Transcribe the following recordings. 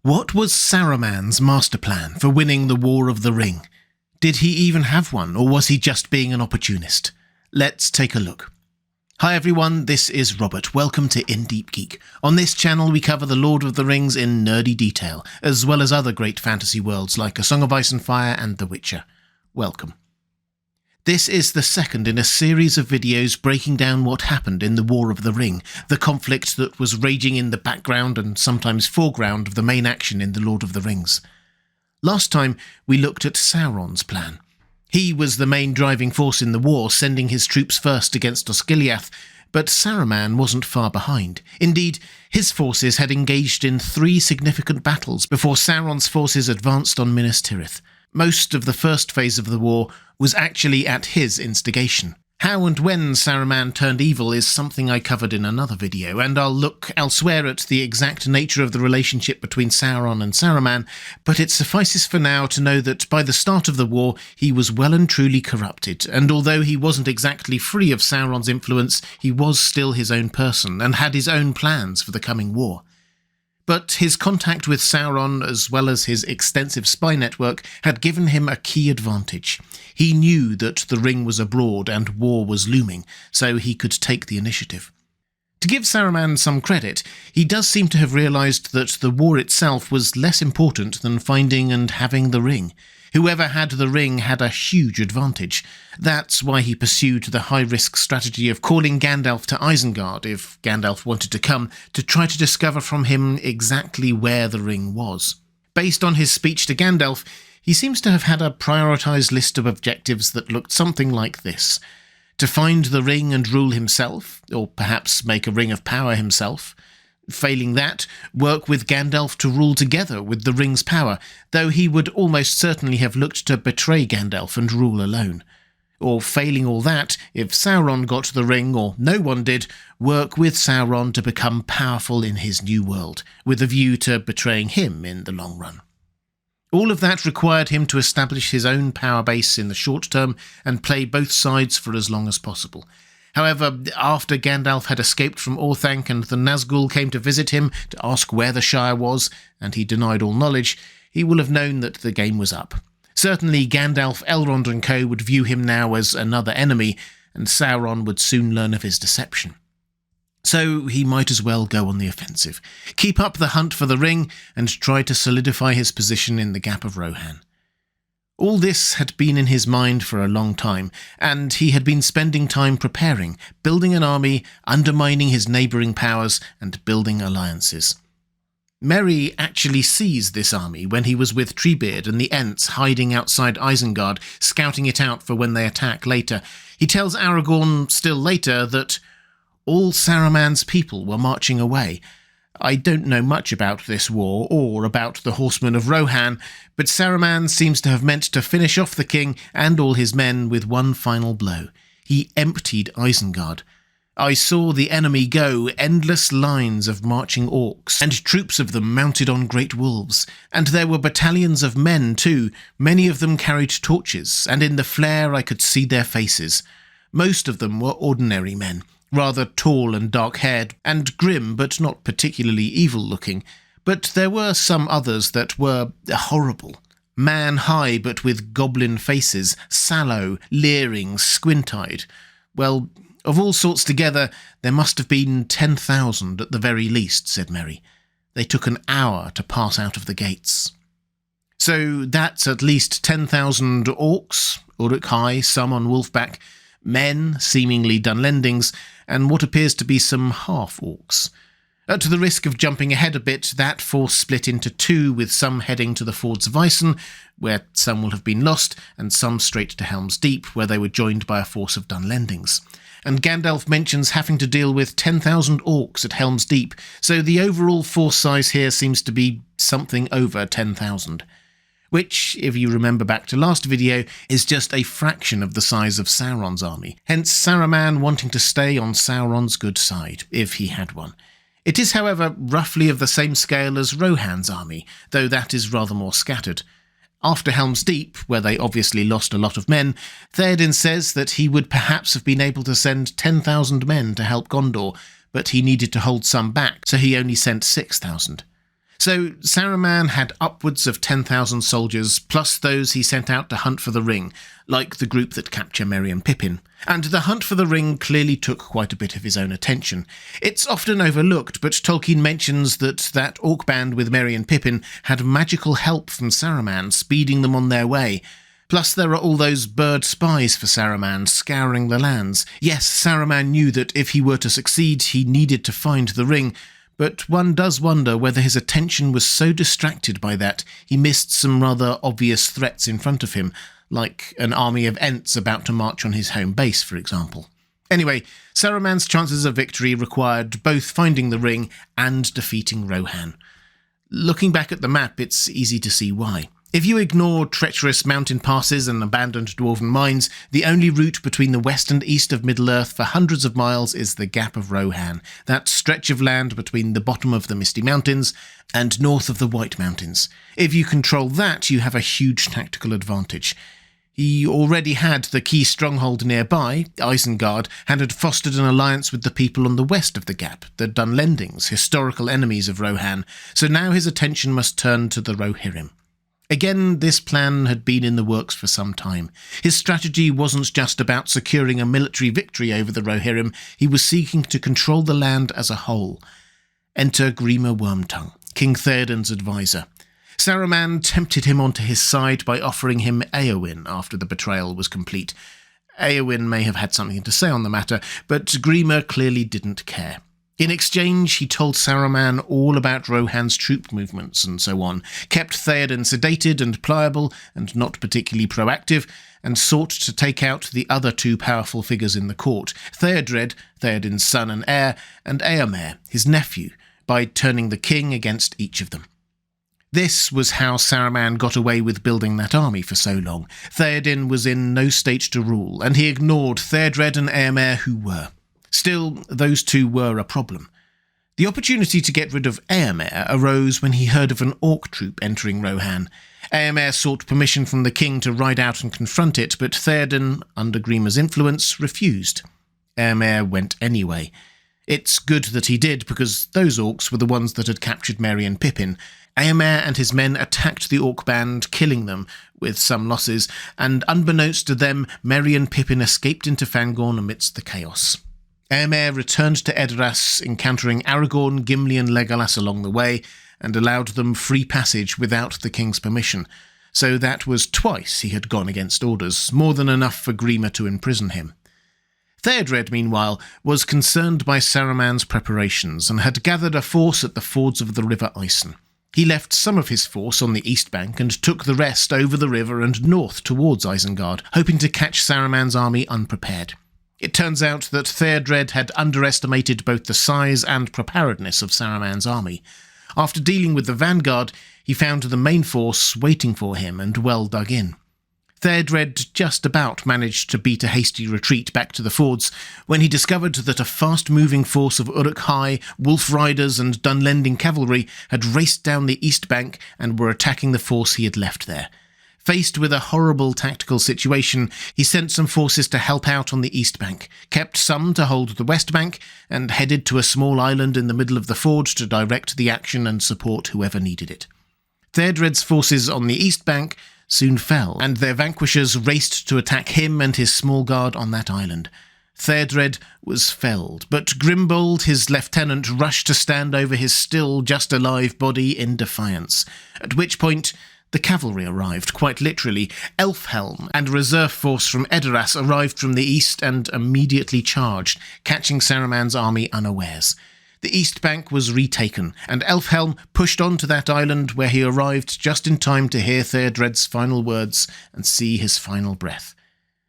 What was Saruman's master plan for winning the War of the Ring? Did he even have one, or was he just being an opportunist? Let's take a look. Hi everyone, this is Robert. Welcome to Deep Geek. On this channel we cover the Lord of the Rings in nerdy detail, as well as other great fantasy worlds like A Song of Ice and Fire and The Witcher. Welcome. This is the second in a series of videos breaking down what happened in the War of the Ring, the conflict that was raging in the background and sometimes foreground of the main action in the Lord of the Rings. Last time we looked at Sauron's plan. He was the main driving force in the war, sending his troops first against Osgiliath, but Saruman wasn't far behind. Indeed, his forces had engaged in 3 significant battles before Sauron's forces advanced on Minas Tirith. Most of the first phase of the war was actually at his instigation. How and when Saruman turned evil is something I covered in another video, and I'll look elsewhere at the exact nature of the relationship between Sauron and Saruman, but it suffices for now to know that by the start of the war he was well and truly corrupted, and although he wasn't exactly free of Sauron's influence, he was still his own person and had his own plans for the coming war. But his contact with Sauron, as well as his extensive spy network, had given him a key advantage. He knew that the ring was abroad and war was looming, so he could take the initiative. To give Saruman some credit, he does seem to have realised that the war itself was less important than finding and having the ring. Whoever had the ring had a huge advantage. That's why he pursued the high-risk strategy of calling Gandalf to Isengard, if Gandalf wanted to come, to try to discover from him exactly where the ring was. Based on his speech to Gandalf, he seems to have had a prioritised list of objectives that looked something like this: to find the ring and rule himself, or perhaps make a ring of power himself. Failing that, work with Gandalf to rule together with the ring's power, though he would almost certainly have looked to betray Gandalf and rule alone. Or failing all that, if Sauron got the ring or no one did, work with Sauron to become powerful in his new world, with a view to betraying him in the long run. All of that required him to establish his own power base in the short term and play both sides for as long as possible. However, after Gandalf had escaped from Orthanc and the Nazgul came to visit him to ask where the Shire was, and he denied all knowledge, he will have known that the game was up. Certainly Gandalf, Elrond and co. would view him now as another enemy, and Sauron would soon learn of his deception. So he might as well go on the offensive, keep up the hunt for the ring, and try to solidify his position in the Gap of Rohan. All this had been in his mind for a long time, and he had been spending time preparing, building an army, undermining his neighbouring powers, and building alliances. Merry actually sees this army when he was with Treebeard and the Ents hiding outside Isengard, scouting it out for when they attack later. He tells Aragorn still later that all Saruman's people were marching away. I don't know much about this war, or about the horsemen of Rohan, but Saruman seems to have meant to finish off the king and all his men with one final blow. He emptied Isengard. I saw the enemy go, endless lines of marching orcs, and troops of them mounted on great wolves, and there were battalions of men too. Many of them carried torches, and in the flare I could see their faces. Most of them were ordinary men, rather tall and dark-haired, and grim but not particularly evil-looking, but there were some others that were horrible. Man-high but with goblin faces, sallow, leering, squint-eyed. Well, of all sorts together, there must have been 10,000 at the very least, said Merry. They took an hour to pass out of the gates. So that's at least 10,000 orcs, Uruk-hai, some on Wolfback, men, seemingly Dunlendings, and what appears to be some half-orcs. At the risk of jumping ahead a bit, that force split into 2, with some heading to the fords of Isen, where some will have been lost, and some straight to Helm's Deep, where they were joined by a force of Dunlendings. And Gandalf mentions having to deal with 10,000 orcs at Helm's Deep, so the overall force size here seems to be something over 10,000. Which, if you remember back to last video, is just a fraction of the size of Sauron's army, hence Saruman wanting to stay on Sauron's good side, if he had one. It is, however, roughly of the same scale as Rohan's army, though that is rather more scattered. After Helm's Deep, where they obviously lost a lot of men, Theoden says that he would perhaps have been able to send 10,000 men to help Gondor, but he needed to hold some back, so he only sent 6,000. So Saruman had upwards of 10,000 soldiers, plus those he sent out to hunt for the ring, like the group that capture Merry and Pippin. And the hunt for the ring clearly took quite a bit of his own attention. It's often overlooked, but Tolkien mentions that orc band with Merry and Pippin had magical help from Saruman, speeding them on their way. Plus there are all those bird spies for Saruman, scouring the lands. Yes, Saruman knew that if he were to succeed, he needed to find the ring, but one does wonder whether his attention was so distracted by that he missed some rather obvious threats in front of him, like an army of Ents about to march on his home base, for example. Anyway, Saruman's chances of victory required both finding the ring and defeating Rohan. Looking back at the map, it's easy to see why. If you ignore treacherous mountain passes and abandoned dwarven mines, the only route between the west and east of Middle-earth for hundreds of miles is the Gap of Rohan, that stretch of land between the bottom of the Misty Mountains and north of the White Mountains. If you control that, you have a huge tactical advantage. He already had the key stronghold nearby, Isengard, and had fostered an alliance with the people on the west of the Gap, the Dunlendings, historical enemies of Rohan, so now his attention must turn to the Rohirrim. Again, this plan had been in the works for some time. His strategy wasn't just about securing a military victory over the Rohirrim, he was seeking to control the land as a whole. Enter Grima Wormtongue, King Theoden's advisor. Saruman tempted him onto his side by offering him Éowyn after the betrayal was complete. Éowyn may have had something to say on the matter, but Grima clearly didn't care. In exchange, he told Saruman all about Rohan's troop movements and so on, kept Theoden sedated and pliable and not particularly proactive, and sought to take out the other two powerful figures in the court, Theodred, Theoden's son and heir, and Éomer, his nephew, by turning the king against each of them. This was how Saruman got away with building that army for so long. Theoden was in no state to rule, and he ignored Theodred and Éomer who were. Still, those two were a problem. The opportunity to get rid of Éomer arose when he heard of an orc troop entering Rohan. Éomer sought permission from the king to ride out and confront it, but Theoden, under Grima's influence, refused. Éomer went anyway. It's good that he did, because those orcs were the ones that had captured Merry and Pippin. Éomer and his men attacked the orc band, killing them, with some losses, and unbeknownst to them, Merry and Pippin escaped into Fangorn amidst the chaos. Éomer returned to Edoras, encountering Aragorn, Gimli and Legolas along the way, and allowed them free passage without the king's permission. So that was twice he had gone against orders, more than enough for Grima to imprison him. Theodred, meanwhile, was concerned by Saruman's preparations and had gathered a force at the fords of the River Isen. He left some of his force on the east bank and took the rest over the river and north towards Isengard, hoping to catch Saruman's army unprepared. It turns out that Theodred had underestimated both the size and preparedness of Saruman's army. After dealing with the vanguard, he found the main force waiting for him and well dug in. Theodred just about managed to beat a hasty retreat back to the fords when he discovered that a fast-moving force of Uruk-hai, Wolf Riders and Dunlending cavalry had raced down the east bank and were attacking the force he had left there. Faced with a horrible tactical situation, he sent some forces to help out on the east bank, kept some to hold the west bank, and headed to a small island in the middle of the ford to direct the action and support whoever needed it. Theodred's forces on the east bank soon fell, and their vanquishers raced to attack him and his small guard on that island. Theodred was felled, but Grimbold, his lieutenant, rushed to stand over his still just alive body in defiance, at which point the cavalry arrived, quite literally. Elfhelm and a reserve force from Edoras arrived from the east and immediately charged, catching Saruman's army unawares. The east bank was retaken, and Elfhelm pushed on to that island where he arrived just in time to hear Theodred's final words and see his final breath.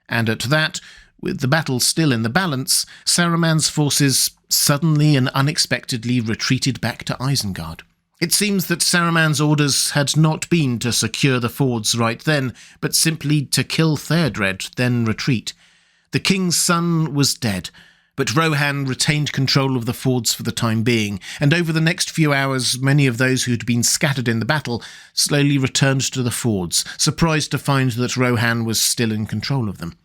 And at that, with the battle still in the balance, Saruman's forces suddenly and unexpectedly retreated back to Isengard. It seems that Saruman's orders had not been to secure the fords right then, but simply to kill Theodred, then retreat. The king's son was dead, but Rohan retained control of the fords for the time being, and over the next few hours many of those who had been scattered in the battle slowly returned to the fords, surprised to find that Rohan was still in control of them.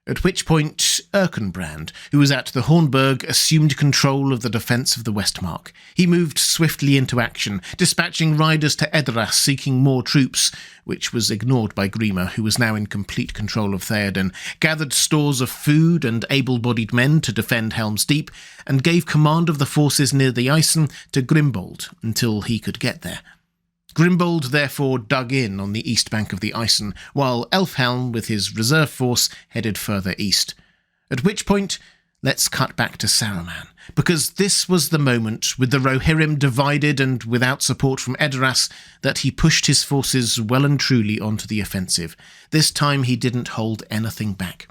at which point Erkenbrand, who was at the Hornburg, assumed control of the defence of the Westmark. He moved swiftly into action, dispatching riders to Edoras seeking more troops, which was ignored by Grima, who was now in complete control of Theoden, gathered stores of food and able-bodied men to defend Helm's Deep, and gave command of the forces near the Isen to Grimbold until he could get there. Grimbold therefore dug in on the east bank of the Isen, while Elfhelm, with his reserve force, headed further east. At which point, let's cut back to Saruman, because this was the moment, with the Rohirrim divided and without support from Edoras, that he pushed his forces well and truly onto the offensive. This time he didn't hold anything back.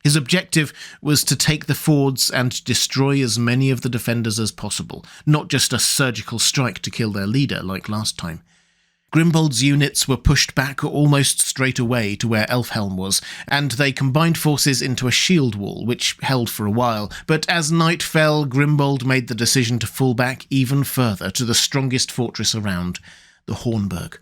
His objective was to take the fords and destroy as many of the defenders as possible, not just a surgical strike to kill their leader like last time. Grimbold's units were pushed back almost straight away to where Elfhelm was, and they combined forces into a shield wall, which held for a while, but as night fell, Grimbold made the decision to fall back even further to the strongest fortress around, the Hornburg.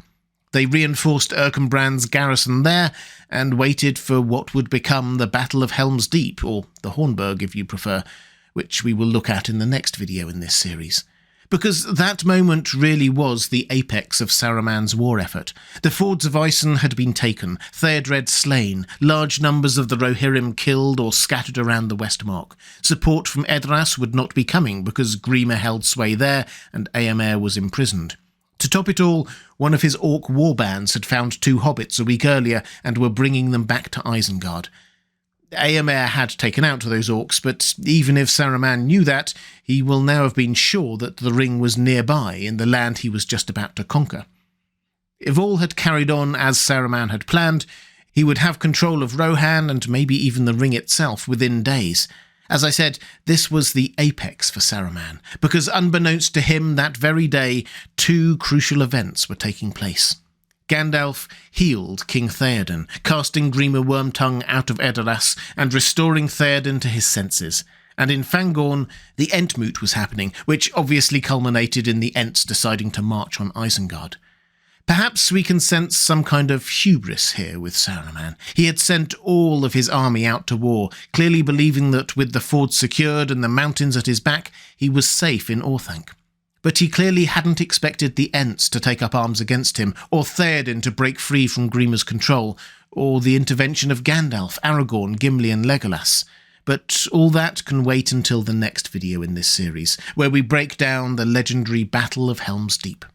They reinforced Erkenbrand's garrison there, and waited for what would become the Battle of Helm's Deep, or the Hornburg if you prefer, which we will look at in the next video in this series. Because that moment really was the apex of Saruman's war effort. The fords of Isen had been taken, Theodred slain, large numbers of the Rohirrim killed or scattered around the Westmark. Support from Edoras would not be coming because Grima held sway there and Eomer was imprisoned. To top it all, one of his orc warbands had found 2 hobbits a week earlier and were bringing them back to Isengard. Eomer had taken out those orcs, but even if Saruman knew that, he will now have been sure that the ring was nearby in the land he was just about to conquer. If all had carried on as Saruman had planned, he would have control of Rohan and maybe even the ring itself within days. As I said, this was the apex for Saruman, because unbeknownst to him that very day, 2 crucial events were taking place. Gandalf healed King Theoden, casting Grima Wormtongue out of Edoras and restoring Theoden to his senses. And in Fangorn, the Entmoot was happening, which obviously culminated in the Ents deciding to march on Isengard. Perhaps we can sense some kind of hubris here with Saruman. He had sent all of his army out to war, clearly believing that with the fords secured and the mountains at his back, he was safe in Orthanc. But he clearly hadn't expected the Ents to take up arms against him, or Theoden to break free from Grima's control, or the intervention of Gandalf, Aragorn, Gimli and Legolas. But all that can wait until the next video in this series, where we break down the legendary Battle of Helm's Deep.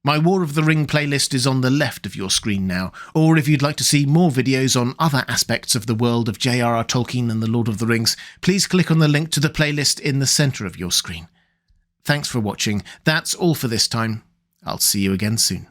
My War of the Ring playlist is on the left of your screen now, or if you'd like to see more videos on other aspects of the world of J.R.R. Tolkien and the Lord of the Rings, please click on the link to the playlist in the centre of your screen. Thanks for watching. That's all for this time. I'll see you again soon.